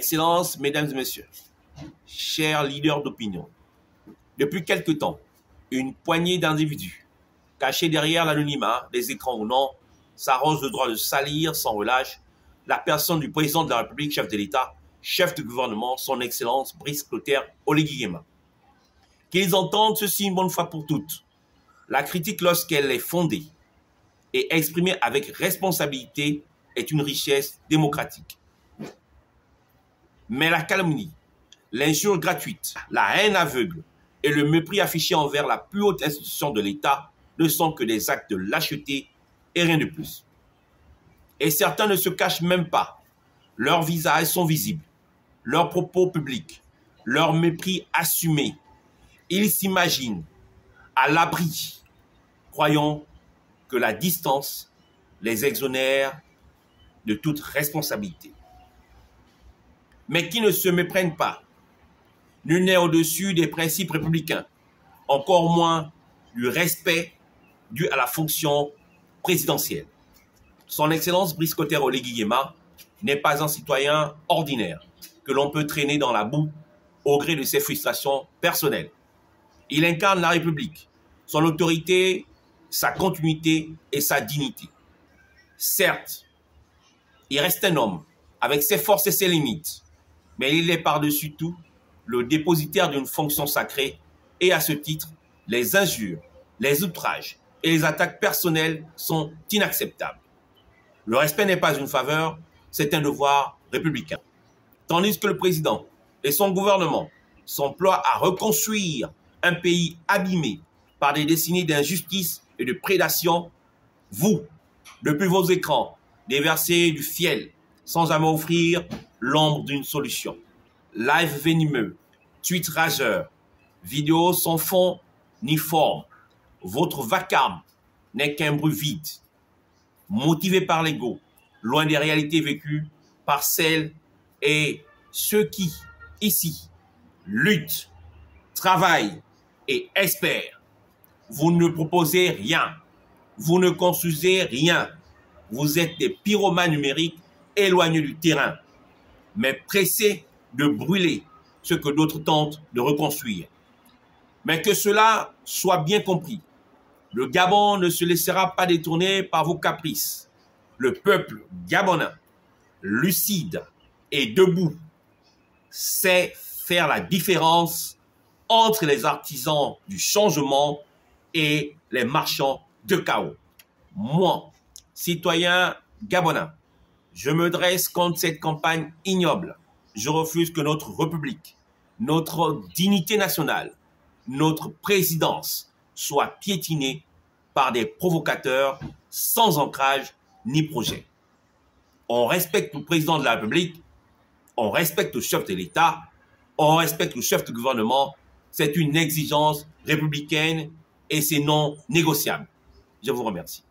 Excellences, Mesdames et Messieurs, chers leaders d'opinion, depuis quelque temps, une poignée d'individus, cachés derrière l'anonymat des écrans ou non, s'arrogent le droit de salir sans relâche la personne du président de la République, chef de l'État, chef de gouvernement, son Excellence Brice Clotaire Oligui Nguema. Qu'ils entendent ceci une bonne fois pour toutes. La critique, lorsqu'elle est fondée et exprimée avec responsabilité, est une richesse démocratique. Mais la calomnie, l'injure gratuite, la haine aveugle et le mépris affiché envers la plus haute institution de l'État ne sont que des actes de lâcheté et rien de plus. Et certains ne se cachent même pas. Leurs visages sont visibles, leurs propos publics, leur mépris assumé. Ils s'imaginent à l'abri, croyant que la distance les exonère de toute responsabilité. Mais qui ne se méprennent pas. Nul n'est au-dessus des principes républicains, encore moins du respect dû à la fonction présidentielle. Son Excellence Brice Clotaire Oligui Nguema n'est pas un citoyen ordinaire que l'on peut traîner dans la boue au gré de ses frustrations personnelles. Il incarne la République, son autorité, sa continuité et sa dignité. Certes, il reste un homme avec ses forces et ses limites, mais il est par-dessus tout le dépositaire d'une fonction sacrée et à ce titre, les injures, les outrages et les attaques personnelles sont inacceptables. Le respect n'est pas une faveur, c'est un devoir républicain. Tandis que le président et son gouvernement s'emploient à reconstruire un pays abîmé par des décennies d'injustice et de prédation, vous, depuis vos écrans, déversez du fiel sans jamais offrir l'ombre d'une solution. Live venimeux, tweets rageurs, vidéos sans fond ni forme. Votre vacarme n'est qu'un bruit vide, motivé par l'ego, loin des réalités vécues par celles et ceux qui, ici, luttent, travaillent et espèrent. Vous ne proposez rien, vous ne construisez rien. Vous êtes des pyromanes numériques éloignés du terrain, mais pressés de brûler ce que d'autres tentent de reconstruire. Mais que cela soit bien compris, le Gabon ne se laissera pas détourner par vos caprices. Le peuple gabonais, lucide et debout, sait faire la différence entre les artisans du changement et les marchands de chaos. Moi, citoyen gabonais, je me dresse contre cette campagne ignoble. Je refuse que notre République, notre dignité nationale, notre présidence soit piétinée par des provocateurs sans ancrage ni projet. On respecte le président de la République, on respecte le chef de l'État, on respecte le chef de gouvernement. C'est une exigence républicaine et c'est non négociable. Je vous remercie.